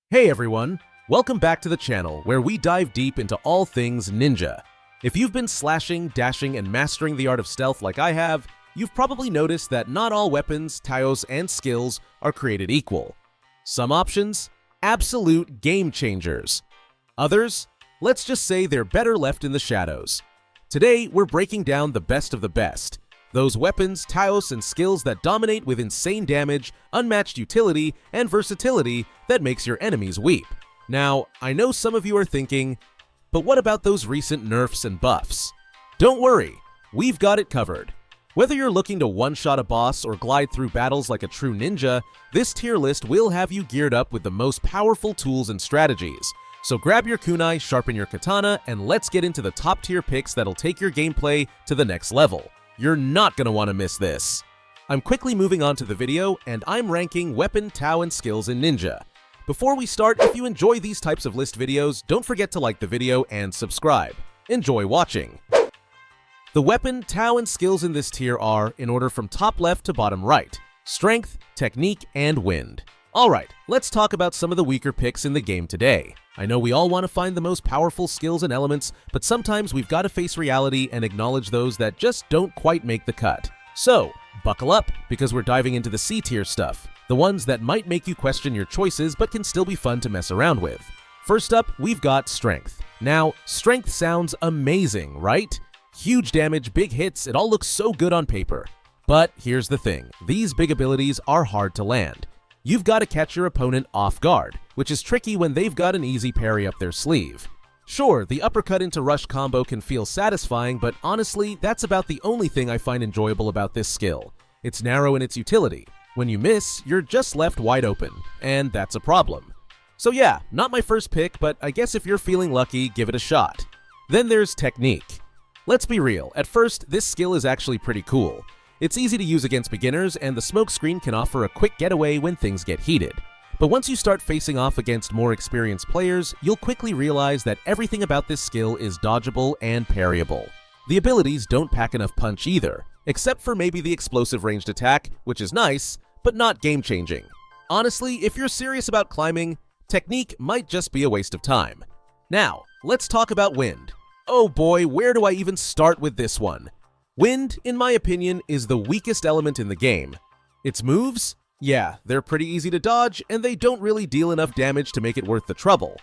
Hey everyone, welcome back to the channel where we dive deep into all things ninja. If you've been slashing, dashing, and mastering the art of stealth like I have, you've probably noticed that not all weapons, taos, and skills are created equal. Some options? Absolute game changers. Others? Let's just say they're better left in the shadows. Today, we're breaking down the best of the best. Those weapons, taos, and skills that dominate with insane damage, unmatched utility, and versatility that makes your enemies weep. Now, I know some of you are thinking, but what about those recent nerfs and buffs? Don't worry, we've got it covered. Whether you're looking to one-shot a boss or glide through battles like a true ninja, this tier list will have you geared up with the most powerful tools and strategies. So grab your kunai, sharpen your katana, and let's get into the top-tier picks that'll take your gameplay to the next level. You're not going to want to miss this. I'm quickly moving on to the video, and I'm ranking weapon, tao, and skills in Ninja. Before we start, if you enjoy these types of list videos, don't forget to like the video and subscribe. Enjoy watching. The weapon, tao, and skills in this tier are, in order from top left to bottom right, strength, technique, and wind. Alright, let's talk about some of the weaker picks in the game today. I know we all want to find the most powerful skills and elements, but sometimes we've got to face reality and acknowledge those that just don't quite make the cut. So, buckle up, because we're diving into the C-tier stuff, the ones that might make you question your choices but can still be fun to mess around with. First up, we've got strength. Now, strength sounds amazing, right? Huge damage, big hits, it all looks so good on paper. But here's the thing, these big abilities are hard to land. You've got to catch your opponent off guard, which is tricky when they've got an easy parry up their sleeve. Sure, the uppercut into rush combo can feel satisfying, but honestly, that's about the only thing I find enjoyable about this skill. It's narrow in its utility. When you miss, you're just left wide open, and that's a problem. So yeah, not my first pick, but I guess if you're feeling lucky, give it a shot. Then there's technique. Let's be real, at first, this skill is actually pretty cool. It's easy to use against beginners, and the smoke screen can offer a quick getaway when things get heated. But once you start facing off against more experienced players, you'll quickly realize that everything about this skill is dodgeable and parryable. The abilities don't pack enough punch either, except for maybe the explosive ranged attack, which is nice, but not game-changing. Honestly, if you're serious about climbing, technique might just be a waste of time. Now, let's talk about wind. Oh boy, where do I even start with this one? Wind, in my opinion, is the weakest element in the game. Its moves? Yeah, they're pretty easy to dodge, and they don't really deal enough damage to make it worth the trouble.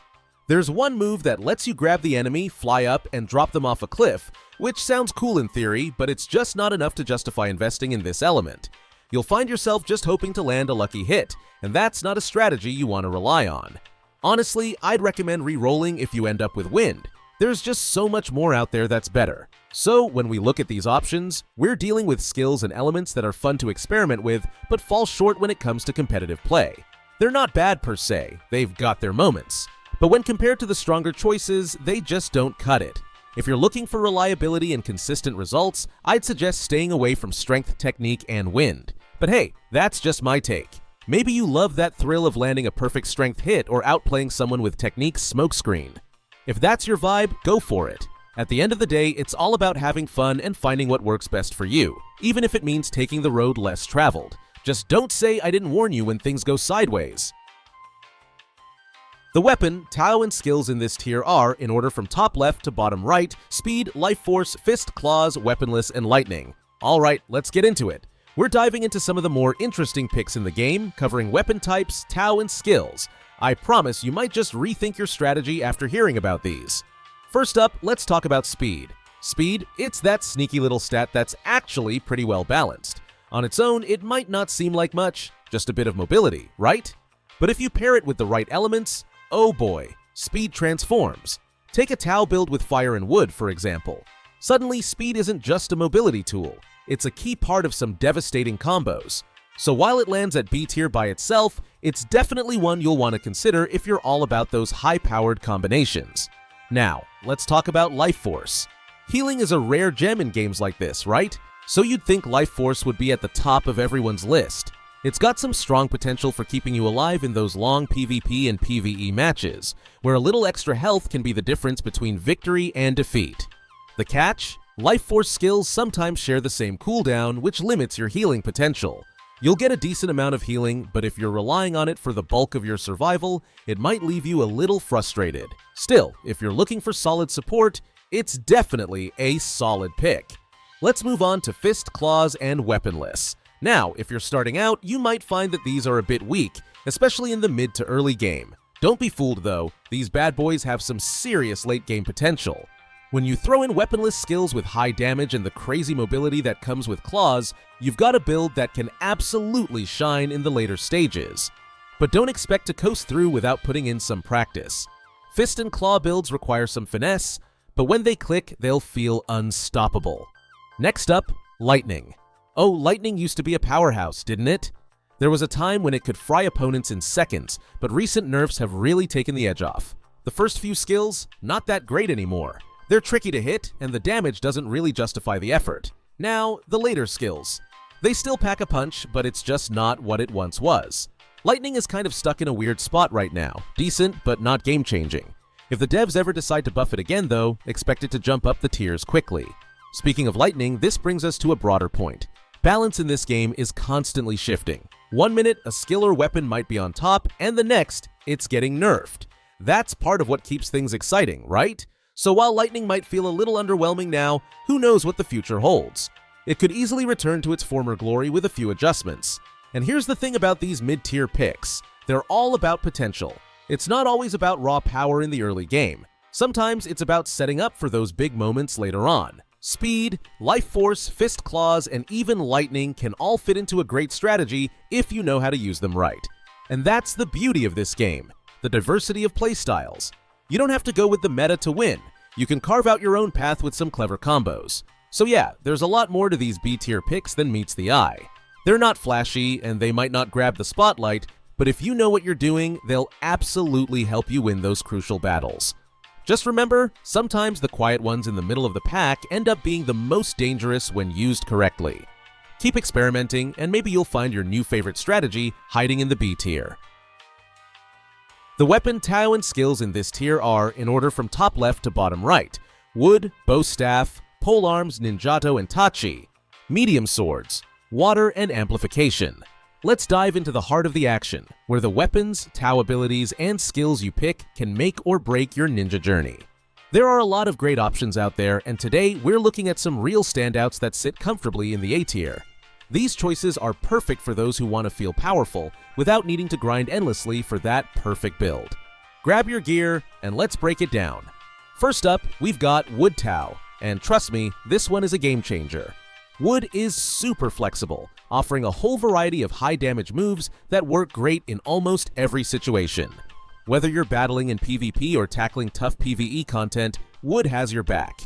There's one move that lets you grab the enemy, fly up, and drop them off a cliff, which sounds cool in theory, but it's just not enough to justify investing in this element. You'll find yourself just hoping to land a lucky hit, and that's not a strategy you want to rely on. Honestly, I'd recommend re-rolling if you end up with wind. There's just so much more out there that's better. So when we look at these options, we're dealing with skills and elements that are fun to experiment with, but fall short when it comes to competitive play. They're not bad per se, they've got their moments. But when compared to the stronger choices, they just don't cut it. If you're looking for reliability and consistent results, I'd suggest staying away from strength, technique, and wind. But hey, that's just my take. Maybe you love that thrill of landing a perfect strength hit or outplaying someone with technique's smokescreen. If that's your vibe, go for it. At the end of the day, it's all about having fun and finding what works best for you, even if it means taking the road less traveled. Just don't say I didn't warn you when things go sideways. The weapon, tao, and skills in this tier are, in order from top left to bottom right, speed, life force, fist, claws, weaponless, and lightning. Alright, let's get into it. We're diving into some of the more interesting picks in the game, covering weapon types, tao, and skills. I promise you might just rethink your strategy after hearing about these. First up, let's talk about speed. Speed, it's that sneaky little stat that's actually pretty well balanced. On its own, it might not seem like much, just a bit of mobility, right? But if you pair it with the right elements, oh boy, speed transforms. Take a Tao build with fire and wood, for example. Suddenly, speed isn't just a mobility tool, it's a key part of some devastating combos. So while it lands at B tier by itself, it's definitely one you'll want to consider if you're all about those high-powered combinations. Now, let's talk about Life Force. Healing is a rare gem in games like this, right? So you'd think Life Force would be at the top of everyone's list. It's got some strong potential for keeping you alive in those long PvP and PvE matches, where a little extra health can be the difference between victory and defeat. The catch? Life Force skills sometimes share the same cooldown, which limits your healing potential. You'll get a decent amount of healing, but if you're relying on it for the bulk of your survival, it might leave you a little frustrated. Still, if you're looking for solid support, it's definitely a solid pick. Let's move on to Fist, Claws, and Weaponless. Now, if you're starting out, you might find that these are a bit weak, especially in the mid to early game. Don't be fooled though, these bad boys have some serious late game potential. When you throw in weaponless skills with high damage and the crazy mobility that comes with claws, you've got a build that can absolutely shine in the later stages. But don't expect to coast through without putting in some practice. Fist and claw builds require some finesse, but when they click, they'll feel unstoppable. Next up, Lightning. Oh, Lightning used to be a powerhouse, didn't it? There was a time when it could fry opponents in seconds, but recent nerfs have really taken the edge off. The first few skills, not that great anymore. They're tricky to hit, and the damage doesn't really justify the effort. Now, the later skills. They still pack a punch, but it's just not what it once was. Lightning is kind of stuck in a weird spot right now. Decent, but not game-changing. If the devs ever decide to buff it again though, expect it to jump up the tiers quickly. Speaking of Lightning, this brings us to a broader point. Balance in this game is constantly shifting. 1 minute, a skill or weapon might be on top, and the next, it's getting nerfed. That's part of what keeps things exciting, right? So while Lightning might feel a little underwhelming now, who knows what the future holds? It could easily return to its former glory with a few adjustments. And here's the thing about these mid-tier picks. They're all about potential. It's not always about raw power in the early game. Sometimes it's about setting up for those big moments later on. Speed, life force, fist claws, and even lightning can all fit into a great strategy if you know how to use them right. And that's the beauty of this game, the diversity of playstyles. You don't have to go with the meta to win. You can carve out your own path with some clever combos. So yeah, there's a lot more to these B-tier picks than meets the eye. They're not flashy, and they might not grab the spotlight, but if you know what you're doing, they'll absolutely help you win those crucial battles. Just remember, sometimes the quiet ones in the middle of the pack end up being the most dangerous when used correctly. Keep experimenting, and maybe you'll find your new favorite strategy hiding in the B tier. The weapon, Tao, and skills in this tier are, in order from top left to bottom right: Wood, Bow Staff, Polearms, Ninjato, and Tachi; Medium Swords, Water, and Amplification. Let's dive into the heart of the action, where the weapons, Tao abilities, and skills you pick can make or break your ninja journey. There are a lot of great options out there, and today we're looking at some real standouts that sit comfortably in the A tier. These choices are perfect for those who want to feel powerful without needing to grind endlessly for that perfect build. Grab your gear, and let's break it down. First up, we've got Wood Tao, and trust me, this one is a game changer. Wood is super flexible, offering a whole variety of high damage moves that work great in almost every situation. Whether you're battling in PvP or tackling tough PvE content, Wood has your back.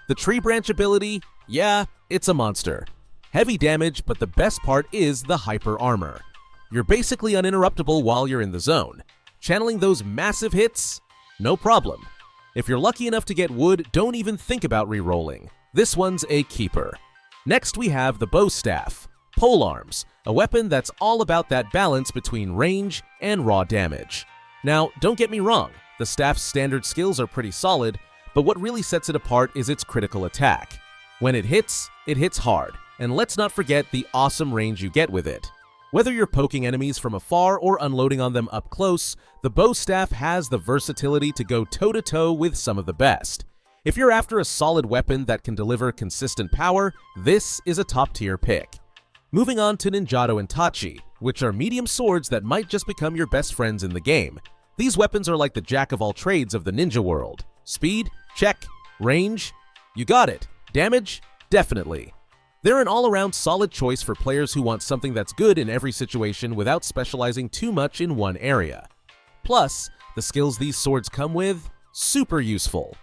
The Tree Branch ability? Yeah, it's a monster. Heavy damage, but the best part is the hyper armor. You're basically uninterruptible while you're in the zone. Channeling those massive hits? No problem. If you're lucky enough to get Wood, don't even think about re-rolling. This one's a keeper. Next we have the Bow Staff, Polearms, a weapon that's all about that balance between range and raw damage. Now, don't get me wrong, the staff's standard skills are pretty solid, but what really sets it apart is its critical attack. When it hits hard, and let's not forget the awesome range you get with it. Whether you're poking enemies from afar or unloading on them up close, the Bow Staff has the versatility to go toe-to-toe with some of the best. If you're after a solid weapon that can deliver consistent power, this is a top-tier pick. Moving on to Ninjato and Tachi, which are medium swords that might just become your best friends in the game. These weapons are like the jack-of-all-trades of the ninja world. Speed? Check. Range? You got it. Damage? Definitely. They're an all-around solid choice for players who want something that's good in every situation without specializing too much in one area. Plus, the skills these swords come with? Super useful.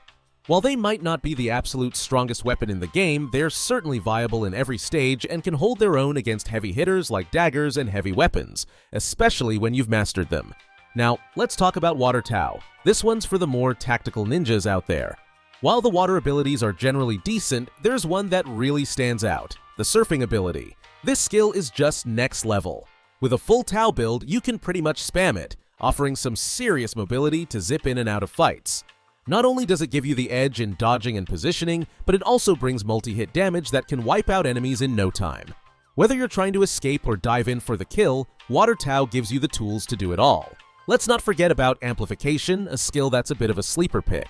While they might not be the absolute strongest weapon in the game, they're certainly viable in every stage and can hold their own against heavy hitters like daggers and heavy weapons, especially when you've mastered them. Now, let's talk about Water Tao. This one's for the more tactical ninjas out there. While the water abilities are generally decent, there's one that really stands out: the surfing ability. This skill is just next level. With a full Tao build, you can pretty much spam it, offering some serious mobility to zip in and out of fights. Not only does it give you the edge in dodging and positioning, but it also brings multi-hit damage that can wipe out enemies in no time. Whether you're trying to escape or dive in for the kill, Water Tao gives you the tools to do it all. Let's not forget about Amplification, a skill that's a bit of a sleeper pick.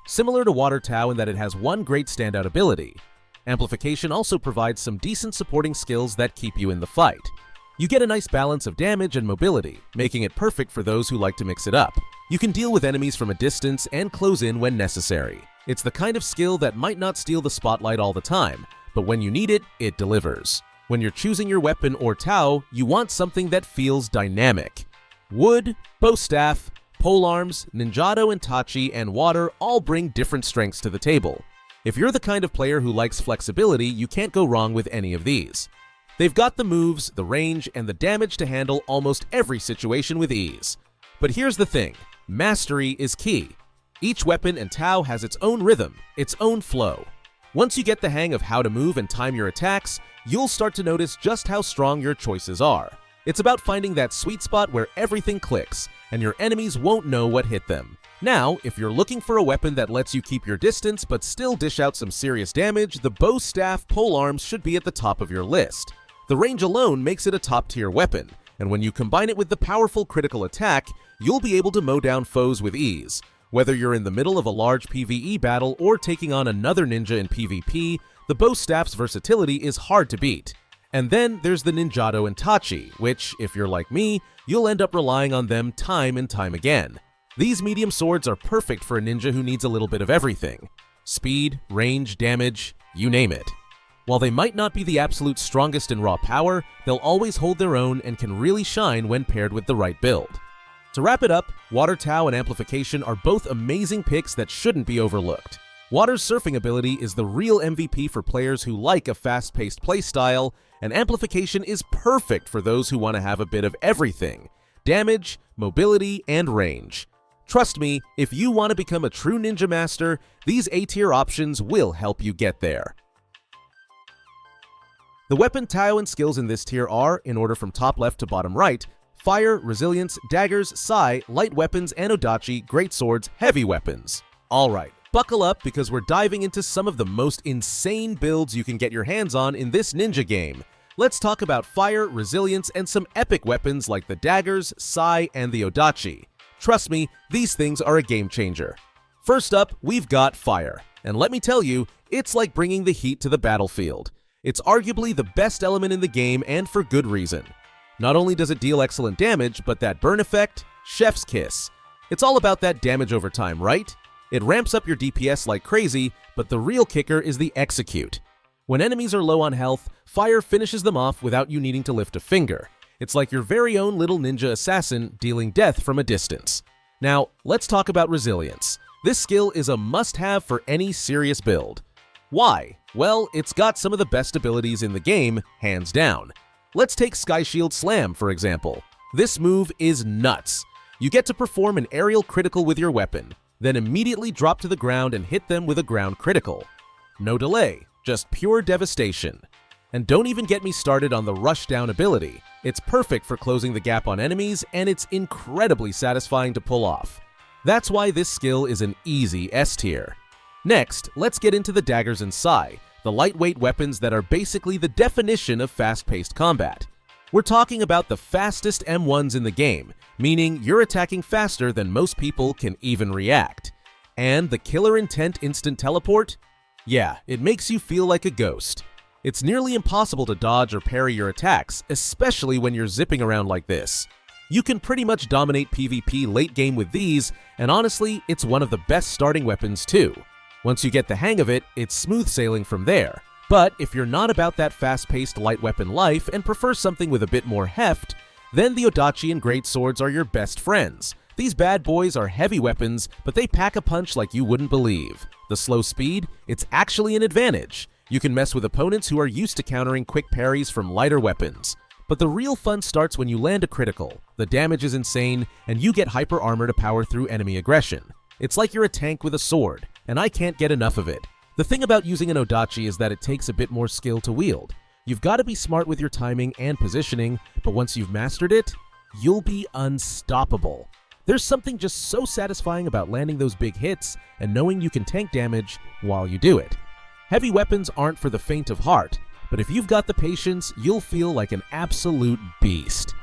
Similar to Water Tao in that it has one great standout ability, Amplification also provides some decent supporting skills that keep you in the fight. You get a nice balance of damage and mobility, making it perfect for those who like to mix it up. You can deal with enemies from a distance and close in when necessary. It's the kind of skill that might not steal the spotlight all the time, but when you need it, it delivers. When you're choosing your weapon or Tao, you want something that feels dynamic. Wood, bow staff, polearms, ninjato and tachi, and water all bring different strengths to the table. If you're the kind of player who likes flexibility, you can't go wrong with any of these. They've got the moves, the range, and the damage to handle almost every situation with ease. But here's the thing, mastery is key. Each weapon and Tao has its own rhythm, its own flow. Once you get the hang of how to move and time your attacks, you'll start to notice just how strong your choices are. It's about finding that sweet spot where everything clicks, and your enemies won't know what hit them. Now, if you're looking for a weapon that lets you keep your distance but still dish out some serious damage, the bow staff polearms should be at the top of your list. The range alone makes it a top-tier weapon, and when you combine it with the powerful critical attack, you'll be able to mow down foes with ease. Whether you're in the middle of a large PvE battle or taking on another ninja in PvP, the bow staff's versatility is hard to beat. And then there's the ninjato and tachi, which, if you're like me, you'll end up relying on them time and time again. These medium swords are perfect for a ninja who needs a little bit of everything. Speed, range, damage, you name it. While they might not be the absolute strongest in raw power, they'll always hold their own and can really shine when paired with the right build. To wrap it up, Water Tao and Amplification are both amazing picks that shouldn't be overlooked. Water's surfing ability is the real MVP for players who like a fast-paced playstyle, and Amplification is perfect for those who want to have a bit of everything: damage, mobility, and range. Trust me, if you want to become a true ninja master, these A-tier options will help you get there. The weapon, Tao, and skills in this tier are, in order from top left to bottom right, fire, resilience, daggers, sai, light weapons, and odachi, great swords, heavy weapons. Alright, buckle up because we're diving into some of the most insane builds you can get your hands on in this ninja game. Let's talk about fire, resilience, and some epic weapons like the daggers, sai, and the odachi. Trust me, these things are a game changer. First up, we've got fire. And let me tell you, it's like bringing the heat to the battlefield. It's arguably the best element in the game, and for good reason. Not only does it deal excellent damage, but that burn effect, chef's kiss. It's all about that damage over time, right? It ramps up your DPS like crazy, but the real kicker is the execute. When enemies are low on health, fire finishes them off without you needing to lift a finger. It's like your very own little ninja assassin dealing death from a distance. Now, let's talk about resilience. This skill is a must-have for any serious build. Why? Well, it's got some of the best abilities in the game, hands down. Let's take Sky Shield Slam, for example. This move is nuts. You get to perform an aerial critical with your weapon, then immediately drop to the ground and hit them with a ground critical. No delay, just pure devastation. And don't even get me started on the rushdown ability. It's perfect for closing the gap on enemies, and it's incredibly satisfying to pull off. That's why this skill is an easy S tier. Next, let's get into the daggers and sai, the lightweight weapons that are basically the definition of fast-paced combat. We're talking about the fastest M1s in the game, meaning you're attacking faster than most people can even react. And the killer intent instant teleport? Yeah, it makes you feel like a ghost. It's nearly impossible to dodge or parry your attacks, especially when you're zipping around like this. You can pretty much dominate PvP late game with these, and honestly, it's one of the best starting weapons too. Once you get the hang of it, it's smooth sailing from there. But if you're not about that fast-paced light weapon life and prefer something with a bit more heft, then the odachi and great swords are your best friends. These bad boys are heavy weapons, but they pack a punch like you wouldn't believe. The slow speed? It's actually an advantage. You can mess with opponents who are used to countering quick parries from lighter weapons. But the real fun starts when you land a critical. The damage is insane, and you get hyper armor to power through enemy aggression. It's like you're a tank with a sword, and I can't get enough of it. The thing about using an odachi is that it takes a bit more skill to wield. You've got to be smart with your timing and positioning, but once you've mastered it, you'll be unstoppable. There's something just so satisfying about landing those big hits and knowing you can tank damage while you do it. Heavy weapons aren't for the faint of heart, but if you've got the patience, you'll feel like an absolute beast.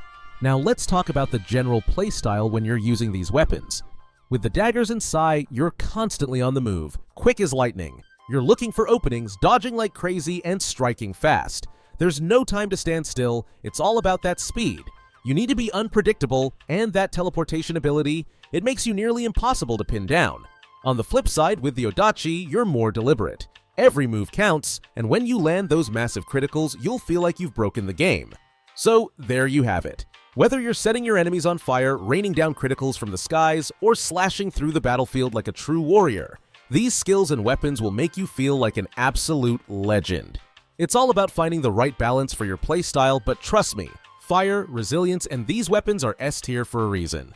Now let's talk about the general playstyle when you're using these weapons. With the daggers and sai, you're constantly on the move, quick as lightning. You're looking for openings, dodging like crazy, and striking fast. There's no time to stand still, it's all about that speed. You need to be unpredictable, and that teleportation ability, it makes you nearly impossible to pin down. On the flip side, with the Odachi, you're more deliberate. Every move counts, and when you land those massive criticals, you'll feel like you've broken the game. So, there you have it. Whether you're setting your enemies on fire, raining down criticals from the skies, or slashing through the battlefield like a true warrior, these skills and weapons will make you feel like an absolute legend. It's all about finding the right balance for your playstyle, but trust me, fire, resilience, and these weapons are S tier for a reason.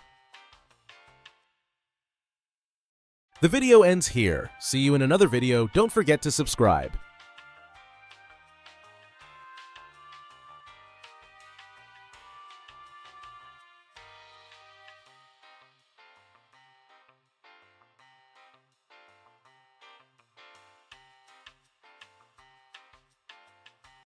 The video ends here. See you in another video. Don't forget to subscribe.